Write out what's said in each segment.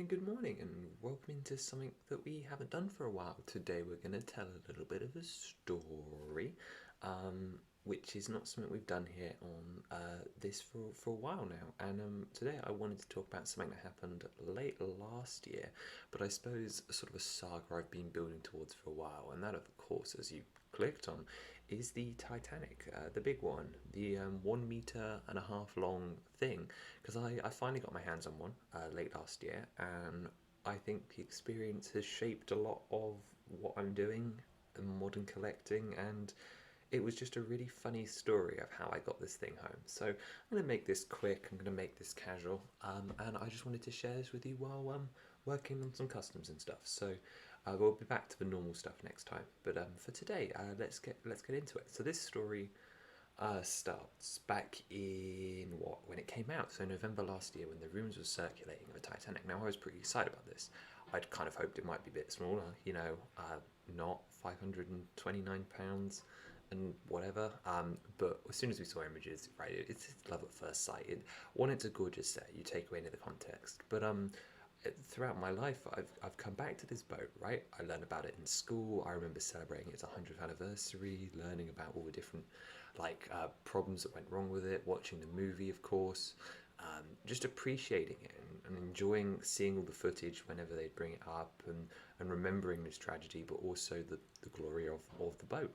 good morning, and welcome into something that we haven't done for a while. Today we're going to tell a little bit of a story, which is not something we've done here on this for a while now. And today I wanted to talk about something that happened late last year, but I suppose sort of a saga I've been building towards for a while, and that, of course, as you clicked on, is the Titanic, the big one, the 1.5 meter long thing, because I finally got my hands on one late last year, and I think the experience has shaped a lot of what I'm doing in modern collecting, and it was just a really funny story of how I got this thing home. So I'm going to make this quick, I'm going to make this casual, and I just wanted to share this with you while working on some customs and stuff. So we'll be back to the normal stuff next time, but for today, let's get into it. So this story starts back in when it came out, so November last year, when the rumours were circulating of a Titanic. Now I was pretty excited about this. I'd kind of hoped it might be a bit smaller, not £529 and whatever. But as soon as we saw images, right, it's love at first sight. One, it's a gorgeous set. You take away into the context, but throughout my life, I've come back to this boat, right? I learned about it in school. I remember celebrating its 100th anniversary, learning about all the different problems that went wrong with it, watching the movie, of course, just appreciating it and enjoying seeing all the footage whenever they'd bring it up, and remembering this tragedy, but also the glory of the boat.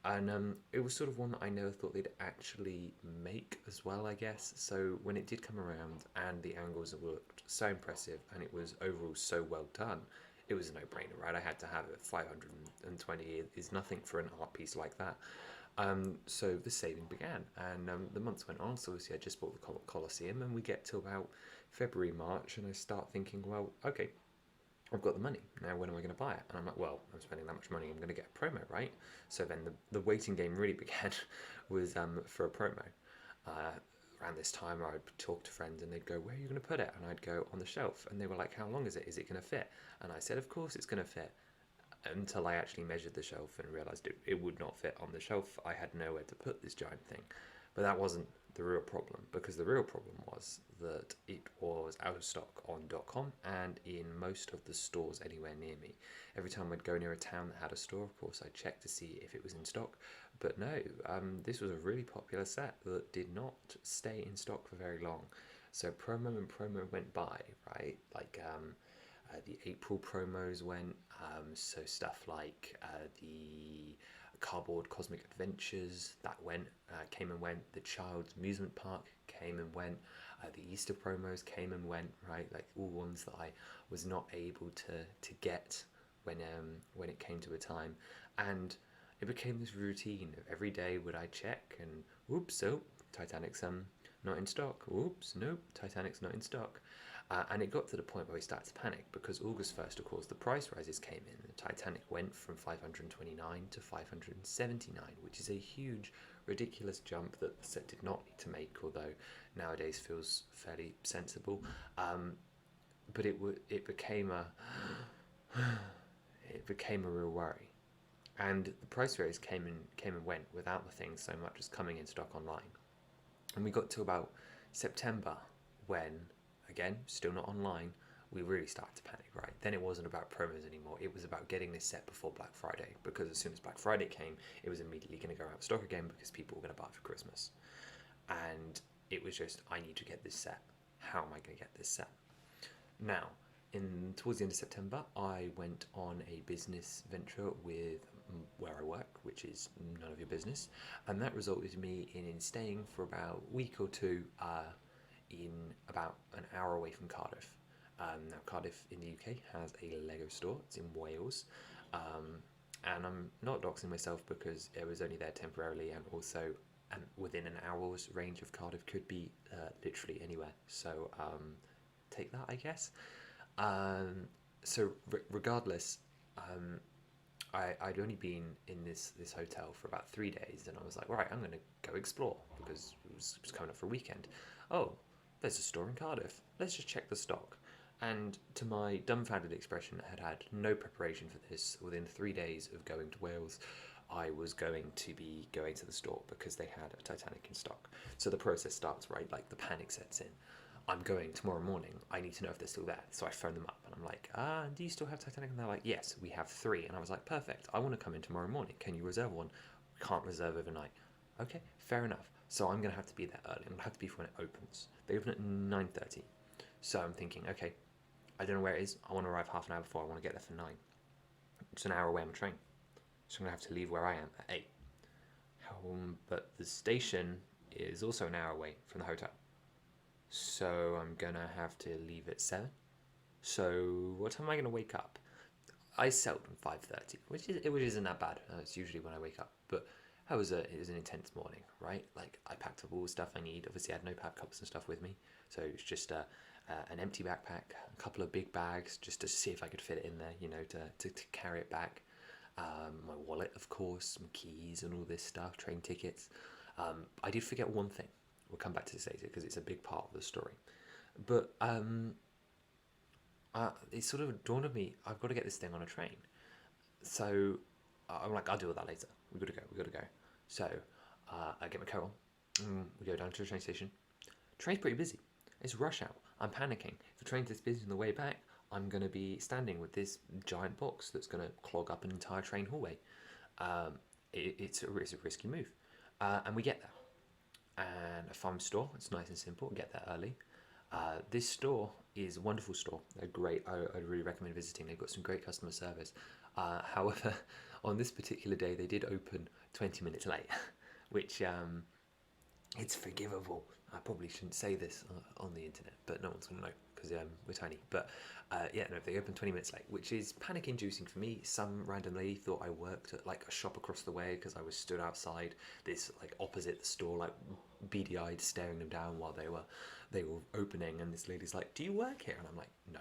And it was sort of one that I never thought they'd actually make as well, I guess. So when it did come around and the angles looked so impressive and it was overall so well done, it was a no-brainer, right? I had to have it. 520 is nothing for an art piece like that. So the saving began, and the months went on. So obviously I just bought the Colosseum, and we get to about February, March, and I start thinking, well, okay, I've got the money, now when am I going to buy it? And I'm like, well, I'm spending that much money, I'm going to get a promo, right? So then the waiting game really began, was for a promo. Around this time I'd talk to friends and they'd go, where are you going to put it? And I'd go, on the shelf. And they were like, how long is it? Is it going to fit? And I said, of course it's going to fit. Until I actually measured the shelf and realised it would not fit on the shelf. I had nowhere to put this giant thing. But that wasn't the real problem, because the real problem was that it was out of stock on .com and in most of the stores anywhere near me. Every time I'd go near a town that had a store, of course, I'd check to see if it was in stock. But no, this was a really popular set that did not stay in stock for very long. So promo and promo went by, right? The April promos went, so stuff like the Cardboard Cosmic Adventures, that came and went. The Child's Amusement Park came and went. The Easter promos came and went, right? Like all ones that I was not able to get when it came to a time. And it became this routine of every day would I check and whoops, so Titanic's not in stock. Oops, nope, Titanic's not in stock. And it got to the point where we started to panic, because August 1st, of course, the price rises came in. The Titanic went from 529 to 579, which is a huge, ridiculous jump that the set did not need to make, although nowadays feels fairly sensible. But it became a real worry. And the price raise came and went without the thing so much as coming in stock online. And we got to about September when, again, still not online, we really started to panic, right? Then it wasn't about promos anymore. It was about getting this set before Black Friday, because as soon as Black Friday came, it was immediately going to go out of stock again because people were going to buy it for Christmas. And it was just, I need to get this set. How am I going to get this set? Now, towards the end of September, I went on a business venture with where I work, which is none of your business, and that resulted in me in staying for about a week or two in about an hour away from Cardiff. Now Cardiff in the UK has a LEGO store. It's in Wales, and I'm not doxing myself because I was only there temporarily, and also within an hour's range of Cardiff could be literally anywhere. So take that, I guess. So regardless, I'd only been in this hotel for about 3 days, and I was like, right, I'm going to go explore, because it was coming up for a weekend. Oh, there's a store in Cardiff. Let's just check the stock. And to my dumbfounded expression, I had no preparation for this. Within 3 days of going to Wales, I was going to be going to the store because they had a Titanic in stock. So the process starts, right? Like the panic sets in. I'm going tomorrow morning. I need to know if they're still there. So I phone them up and I'm like, do you still have Titanic? And they're like, yes, we have 3. And I was like, perfect. I want to come in tomorrow morning. Can you reserve one? We can't reserve overnight. Okay, fair enough. So I'm going to have to be there early. I'm going to have to be for when it opens. They open at 9:30. So I'm thinking, okay, I don't know where it is. I want to arrive half an hour before. I want to get there for 9. It's an hour away on the train. So I'm going to have to leave where I am at 8. But the station is also an hour away from the hotel. So I'm going to have to leave at 7. So what time am I going to wake up? I seldom 5:30, which isn't that bad. It's usually when I wake up. But it was an intense morning, right? Like I packed up all the stuff I need. Obviously I had notepad cups and stuff with me. So it's just an empty backpack, a couple of big bags just to see if I could fit it in there, you know, to carry it back. My wallet, of course, some keys and all this stuff, train tickets. I did forget one thing. We'll come back to this later because it's a big part of the story. But it sort of dawned on me, I've got to get this thing on a train. So I'm like, I'll deal with that later. We've got to go. So I get my coat on. We go down to the train station. Train's pretty busy. It's rush hour. I'm panicking. If the train's this busy on the way back, I'm going to be standing with this giant box that's going to clog up an entire train hallway. It's a risky move. And we get there. And a farm store. It's nice and simple. Get there early. This store is a wonderful store. They're great. I'd really recommend visiting. They've got some great customer service. However, on this particular day, they did open 20 minutes late, which it's forgivable. I probably shouldn't say this on the internet, but no one's going to know because we're tiny. But yeah, no, they opened 20 minutes late, which is panic-inducing for me. Some random lady thought I worked at like a shop across the way because I was stood outside this like opposite the store, like beady-eyed, staring them down while they were opening. And this lady's like, "Do you work here?" And I'm like, "No."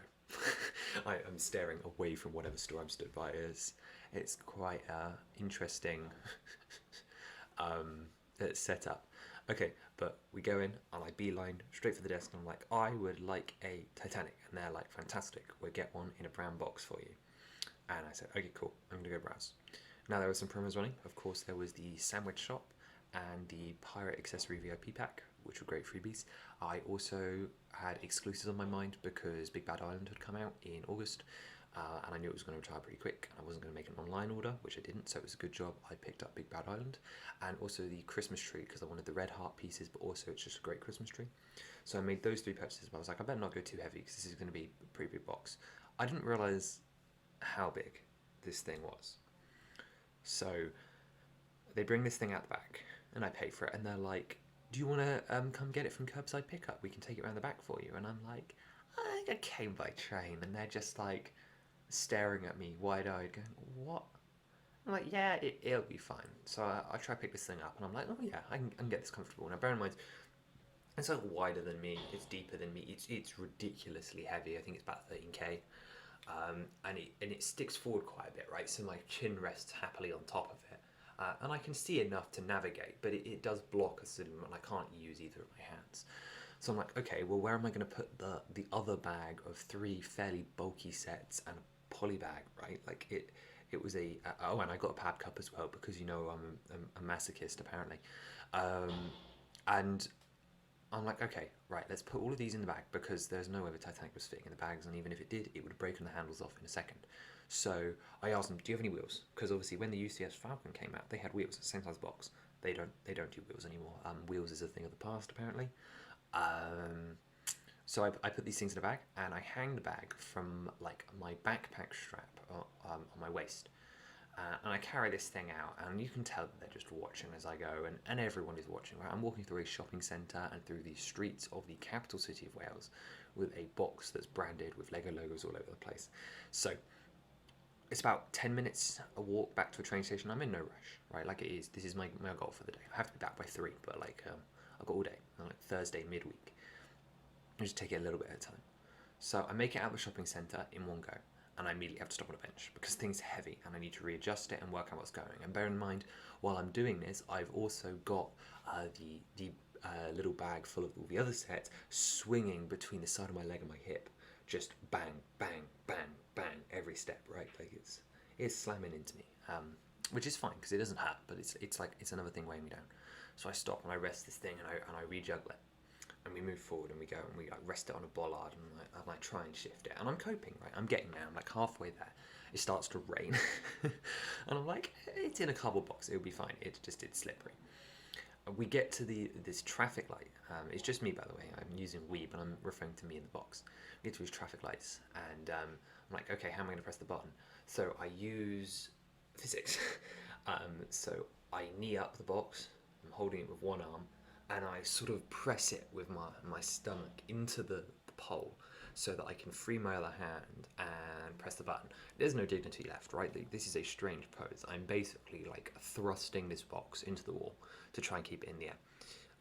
I'm staring away from whatever store I'm stood by. It's quite interesting setup. Okay, but we go in and I beeline straight for the desk and I'm like, I would like a Titanic. And they're like, fantastic, we'll get one in a brown box for you. And I said, okay, cool, I'm gonna go browse. Now there were some promos running. Of course, there was the sandwich shop and the pirate accessory VIP pack, which were great freebies. I also had exclusives on my mind because Big Bad Island had come out in August. And I knew it was going to retire pretty quick. I wasn't going to make an online order, which I didn't, so it was a good job. I picked up Big Bad Island and also the Christmas tree because I wanted the red heart pieces, but also it's just a great Christmas tree. So I made those 3 purchases, but I was like, I better not go too heavy because this is going to be a pretty big box. I didn't realise how big this thing was. So they bring this thing out the back and I pay for it and they're like, do you want to come get it from curbside pickup? We can take it around the back for you. And I'm like, I came by train. And they're just like, staring at me wide-eyed going, what? I'm like, yeah, it'll be fine. So I try to pick this thing up and I'm like, oh yeah, I can get this comfortable. Now bear in mind, it's like wider than me, it's deeper than me, it's ridiculously heavy. I think it's about 13k. And it sticks forward quite a bit, right? So my chin rests happily on top of it. And I can see enough to navigate, but it does block a cinema and I can't use either of my hands. So I'm like, okay, well, where am I going to put the other bag of 3 fairly bulky sets and a poly bag, right? Like it was oh, and I got a pad cup as well because, you know, I'm a masochist apparently. And I'm like, okay, right, let's put all of these in the bag because there's no way the Titanic was fitting in the bags, and even if it did, it would have broken the handles off in a second. So I asked them, do you have any wheels? Because obviously when the UCS Falcon came out, they had wheels, the same size box. They don't do wheels anymore. Wheels is a thing of the past apparently. So I put these things in a bag and I hang the bag from like my backpack strap on my waist. And I carry this thing out and you can tell that they're just watching as I go, and everyone is watching, right? I'm walking through a shopping centre and through the streets of the capital city of Wales with a box that's branded with LEGO logos all over the place. So it's about 10 minutes a walk back to a train station. I'm in no rush, right? Like this is my goal for the day. I have to be back by 3, but like I've got all day, like Thursday midweek. I just take it a little bit at a time. So I make it out of the shopping centre in one go, and I immediately have to stop on a bench because things are heavy and I need to readjust it and work out what's going. And bear in mind, while I'm doing this, I've also got the little bag full of all the other sets swinging between the side of my leg and my hip, just bang, bang, bang, bang every step, right? Like it's slamming into me, which is fine because it doesn't hurt, but it's like it's another thing weighing me down. So I stop and I rest this thing and I rejuggle it. and we move forward and we go and we like rest it on a bollard and I try and shift it and I'm coping, right? I'm getting there. I'm like halfway there. It starts to rain, and I'm like, it's in a cardboard box. It'll be fine. It's slippery. We get to this traffic light. It's just me, by the way. I'm using we, but I'm referring to me in the box. We get to these traffic lights, and I'm like, okay, how am I going to press the button? So I use physics. So I knee up the box. I'm holding it with one arm, and I sort of press it with my stomach into the pole so that I can free my other hand and press the button. There's no dignity left, right? This is a strange pose. I'm basically like thrusting this box into the wall to try and keep it in the air.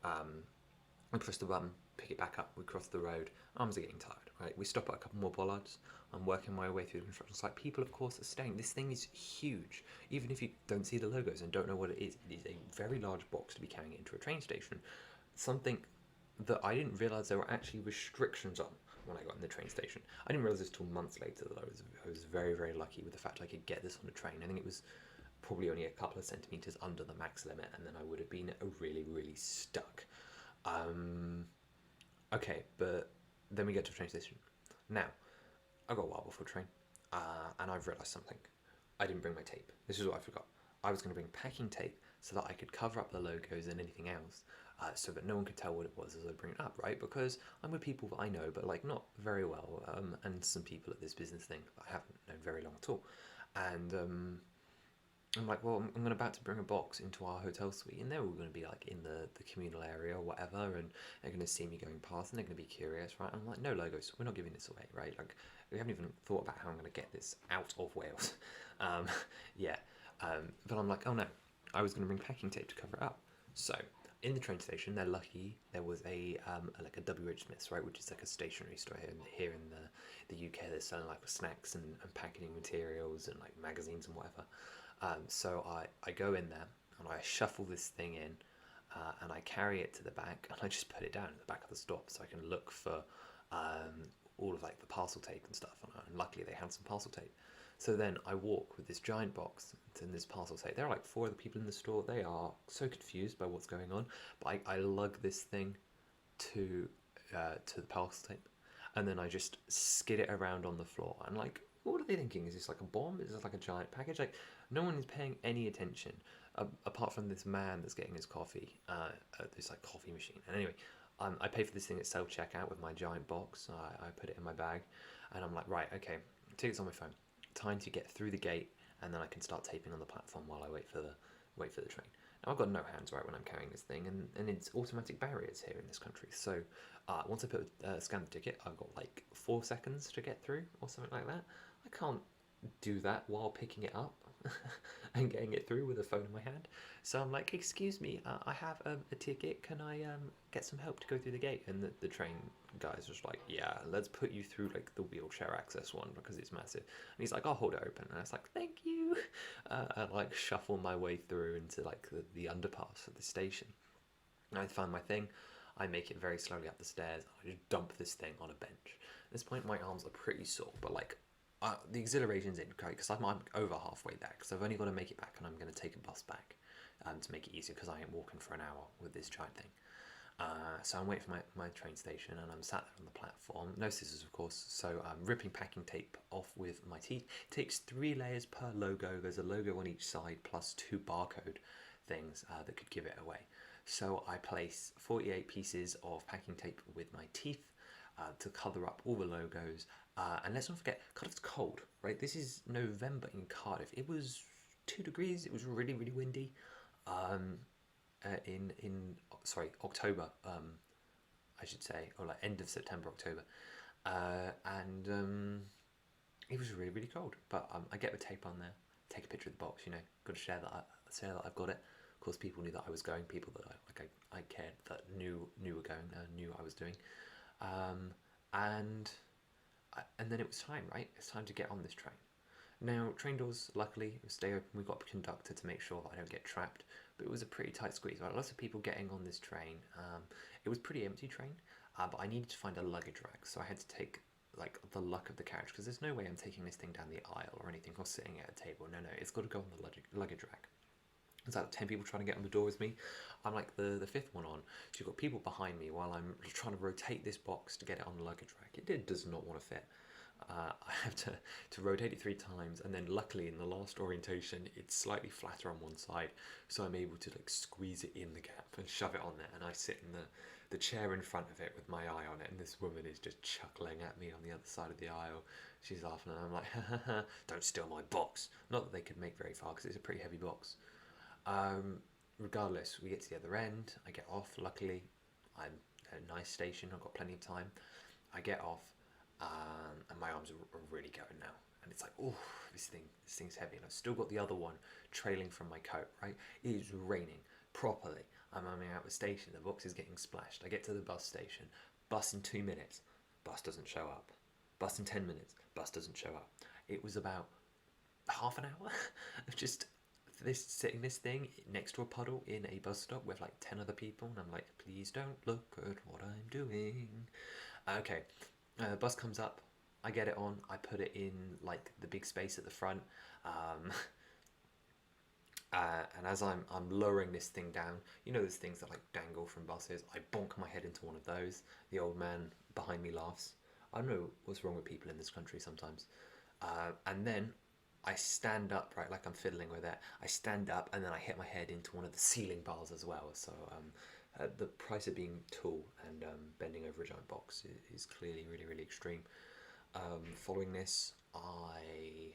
I press the button, pick it back up, we cross the road, arms are getting tired, right? We stop at a couple more bollards, I'm working my way through the instructions. Like, people, of course, are staying. This thing is huge. Even if you don't see the logos and don't know what it is a very large box to be carrying it into a train station. Something that I didn't realise there were actually restrictions on when I got in the train station. I didn't realise this till months later that I was very, very lucky with the fact I could get this on a train. I think it was probably only a couple of centimetres under the max limit, and then I would have been really, really stuck. Okay, but then we get to the train station. Now, I got a while before train, and I've realised something. I didn't bring my tape. This is what I forgot. I was going to bring packing tape so that I could cover up the logos and anything else, so that no one could tell what it was as I bring it up, right? Because I'm with people that I know, but like not very well, and some people at this business thing that I haven't known very long at all. And I'm like, well, I'm about to bring a box into our hotel suite, and they're all going to be like in the communal area or whatever, and they're going to see me going past, and they're going to be curious, right? I'm like, no logos, we're not giving this away, right? Like, we haven't even thought about how I'm going to get this out of Wales. Yeah, but I'm like, oh no, I was going to bring packing tape to cover it up. So in the train station, they're lucky there was a like a WH Smith's, right, which is like a stationery store here in the UK. They're selling like snacks and packaging materials and like magazines and whatever. So I go in there and I shuffle this thing in, and I carry it to the back, and I just put it down at the back of the stop so I can look for all of like the parcel tape and stuff. And luckily they had some parcel tape. So then I walk with this giant box and this parcel tape. There are like 4 other people in the store. They are so confused by what's going on. But I lug this thing to the parcel tape, and then I just skid it around on the floor. And like, what are they thinking? Is this like a bomb? Is this like a giant package? Like, no one is paying any attention apart from this man that's getting his coffee at this like coffee machine. And anyway, I pay for this thing at self checkout with my giant box. I put it in my bag, and I'm like, right, okay, tickets on my phone. Time to get through the gate, and then I can start taping on the platform while I wait for the train. Now, I've got no hands, right, when I'm carrying this thing, and it's automatic barriers here in this country. So once I scan the ticket, I've got like 4 seconds to get through or something like that. I can't do that while picking it up and getting it through with a phone in my hand. So I'm like, excuse me, I have a ticket. Can I get some help to go through the gate? And the train guy's just like, yeah, let's put you through like the wheelchair access one because it's massive. And he's like, I'll hold it open. And I was like, thank you. I like shuffle my way through into like the underpass of the station. And I find my thing. I make it very slowly up the stairs. I just dump this thing on a bench. At this point, my arms are pretty sore, but like, the exhilaration's in, okay, because I'm over halfway there, because I've only got to make it back, and I'm going to take a bus back to make it easier, because I ain't walking for an hour with this giant thing. So I'm waiting for my train station, and I'm sat there on the platform. No scissors, of course, so I'm ripping packing tape off with my teeth. It takes 3 layers per logo. There's a logo on each side, plus 2 barcode things that could give it away. So I place 48 pieces of packing tape with my teeth to cover up all the logos. And let's not forget, Cardiff's cold, right? This is November in Cardiff. It was 2 degrees. It was really, really windy. Sorry, October, I should say, or like end of September, October, and it was really, really cold. But I get the tape on there, take a picture of the box. You know, got to share that I've got it. Of course, people knew that I was going. People that I cared that knew were going, knew what I was doing, and then it was time, right? It's time to get on this train. Now, train doors, luckily, stay open. We've got a conductor to make sure that I don't get trapped, but it was a pretty tight squeeze, right? Lots of people getting on this train. It was a pretty empty train, but I needed to find a luggage rack, so I had to take like the luck of the carriage, because there's no way I'm taking this thing down the aisle or anything, or sitting at a table. No, it's got to go on the luggage rack. There's like 10 people trying to get on the door with me. I'm like the fifth one on. So you've got people behind me while I'm trying to rotate this box to get it on the luggage rack. It does not want to fit. I have to rotate it 3 times, and then luckily in the last orientation it's slightly flatter on one side, so I'm able to like squeeze it in the gap and shove it on there, and I sit in the chair in front of it with my eye on it, and this woman is just chuckling at me on the other side of the aisle. She's laughing, and I'm like, ha ha ha, don't steal my box. Not that they could make very far because it's a pretty heavy box. Um, Regardless, we get to the other end. I get off. Luckily, I'm at a nice station. I've got plenty of time. I get off, and my arms are really going now. And it's like, oh, this thing's heavy. And I've still got the other one trailing from my coat. Right? It is raining properly. I'm running out of the station. The box is getting splashed. I get to the bus station. Bus in 2 minutes. Bus doesn't show up. Bus in 10 minutes. Bus doesn't show up. It was about half an hour of just sitting this thing next to a puddle in a bus stop with like 10 other people, and I'm like, please don't look at what I'm doing. Okay, bus comes up, I get it on, I put it in like the big space at the front, um, and as I'm lowering this thing down, you know those things that like dangle from buses, I bonk my head into one of those. The old man behind me laughs. I don't know what's wrong with people in this country sometimes. And then I stand up, right, like I'm fiddling with it. I stand up and then I hit my head into one of the ceiling bars as well. So the price of being tall and bending over a giant box is clearly really, really extreme. Following this, I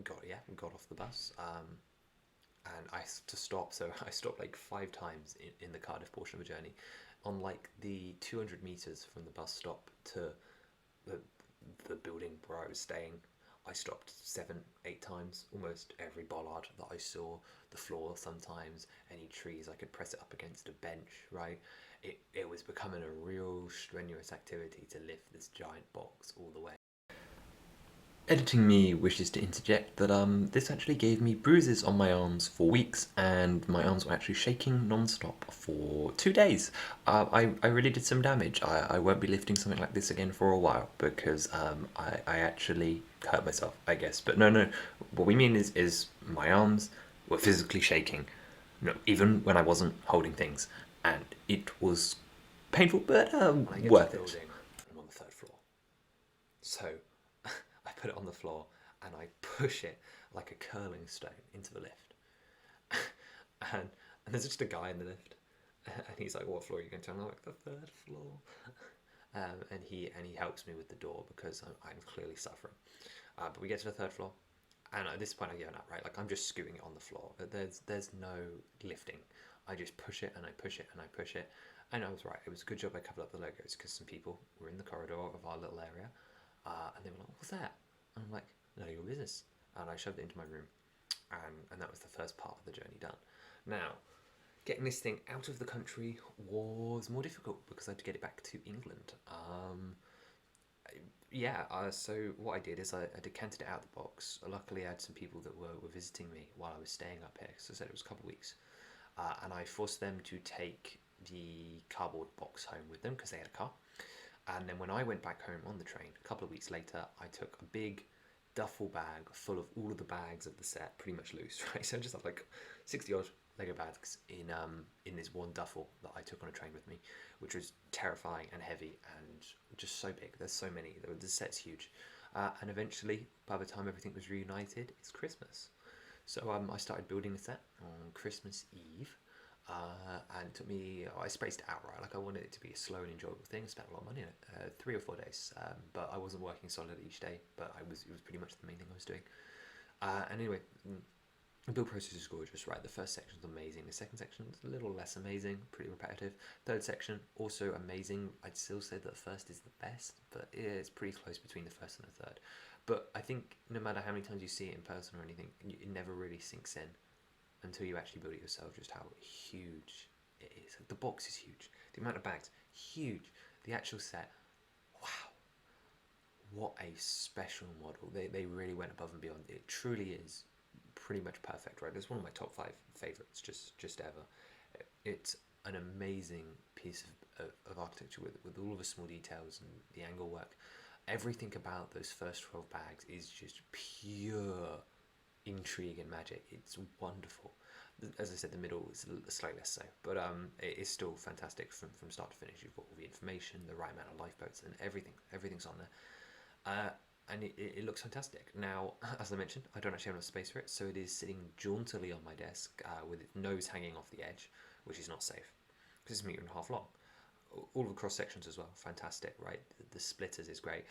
got off the bus. And I to stop, so I stopped like 5 times in the Cardiff portion of the journey. On like the 200 meters from the bus stop to the the building where I was staying, I stopped 7, 8 times. Almost every bollard that I saw, the floor sometimes, any trees, I could press it up against a bench, right? It was becoming a real strenuous activity to lift this giant box all the way. Editing me wishes to interject that this actually gave me bruises on my arms for weeks, and my arms were actually shaking non-stop for 2 days. I really did some damage. I won't be lifting something like this again for a while because I actually hurt myself, I guess. But no, what we mean is my arms were physically shaking, no, even when I wasn't holding things, and it was painful, but worth it. I'm on the 3rd floor, so I put it on the floor and I push it like a curling stone into the lift. And there's just a guy in the lift, and he's like, "What floor are you going to?" And I'm like, "The 3rd floor." And he helps me with the door because I'm clearly suffering. But we get to the 3rd floor, and at this point I given up. Right, like I'm just scooting it on the floor. There's no lifting. I just push it and I push it and I push it. And I was right. It was a good job I covered up the Legos because some people were in the corridor of our little area. And they were like, "What's that?" And I'm like, "None of your business." And I shoved it into my room. And that was the first part of the journey done. Now, getting this thing out of the country was more difficult because I had to get it back to England. So what I did is I decanted it out of the box. Luckily, I had some people that were visiting me while I was staying up here. So I said it was a couple of weeks. And I forced them to take the cardboard box home with them because they had a car. And then when I went back home on the train, a couple of weeks later, I took a big duffel bag full of all of the bags of the set, pretty much loose, right? So I just had like 60 odd Lego bags in this one duffel that I took on a train with me, which was terrifying and heavy and just so big. There's so many. The set's huge. And eventually, by the time everything was reunited, it's Christmas. So I started building the set on Christmas Eve. And it took me, I spaced it out right, like I wanted it to be a slow and enjoyable thing. I spent a lot of money on it, 3 or 4 days, but I wasn't working solid each day, but it was pretty much the main thing I was doing. And anyway, the build process is gorgeous, right? The first section is amazing, the second section is a little less amazing, pretty repetitive. Third section, also amazing. I'd still say that the first is the best, but it's pretty close between the first and the third. But I think no matter how many times you see it in person or anything, it never really sinks in until you actually build it yourself, just how huge it is. The box is huge. The amount of bags, huge. The actual set, wow. What a special model. They really went above and beyond. It truly is pretty much perfect, right? It's one of my top 5 favourites, just ever. It's an amazing piece of architecture with all of the small details and the angle work. Everything about those first 12 bags is just pure intrigue and magic. It's wonderful. As I said, the middle is slightly less so, but it is still fantastic from start to finish. You've got all the information, the right amount of lifeboats, and everything's on there. And it looks fantastic. Now, as I mentioned, I don't actually have enough space for it, so it is sitting jauntily on my desk with its nose hanging off the edge, which is not safe because it's a metre and a half long. All of the cross sections as well, fantastic, right? The splitters is great.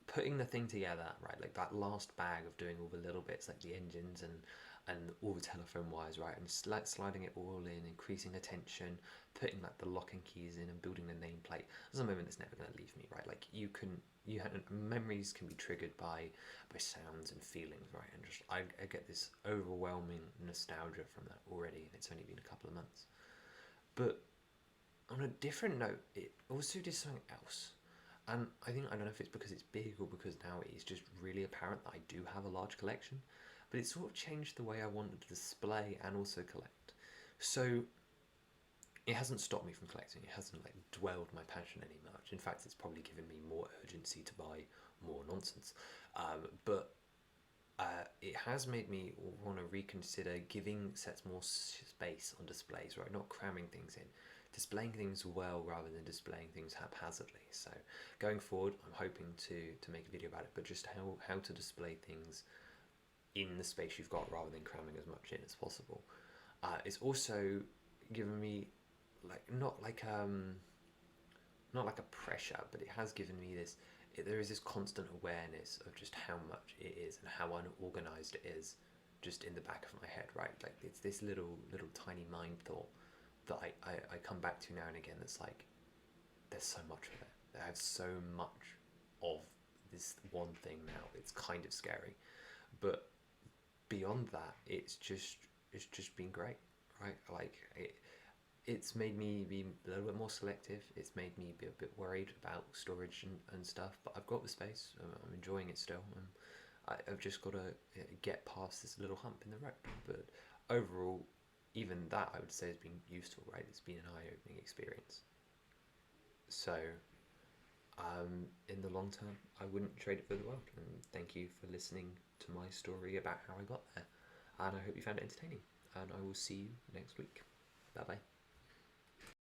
Putting the thing together, right, like that last bag of doing all the little bits, like the engines and all the telephone wires, right, and sliding it all in, increasing the tension, putting like the locking keys in, and building the nameplate. There's a moment that's never going to leave me, right? Like memories can be triggered by sounds and feelings, right? And just I get this overwhelming nostalgia from that already, and it's only been a couple of months. But on a different note, it also did something else. And I don't know if it's because it's big or because now it is just really apparent that I do have a large collection, but it sort of changed the way I wanted to display and also collect. So it hasn't stopped me from collecting. It hasn't like dwelled my passion any much. In fact, it's probably given me more urgency to buy more nonsense. But it has made me want to reconsider giving sets more space on displays, right? Not cramming things in, displaying things well rather than displaying things haphazardly. So going forward, I'm hoping to make a video about it, but just how to display things in the space you've got rather than cramming as much in as possible. It's also given me like not like a pressure, but it has given me this. There is this constant awareness of just how much it is and how unorganized it is, just in the back of my head, right? Like it's this little tiny mind thought that I come back to now and again. That's like there's so much of it. I have so much of this one thing now. It's kind of scary, but beyond that, it's just been great, right? Like it's made me be a little bit more selective. It's made me be a bit worried about storage and stuff, but I've got the space. I'm enjoying it still. I've just got to get past this little hump in the road. But overall, even that I would say has been useful, right? It's been an eye-opening experience. So, in the long term, I wouldn't trade it for the world. And thank you for listening to my story about how I got there. And I hope you found it entertaining. And I will see you next week. Bye bye.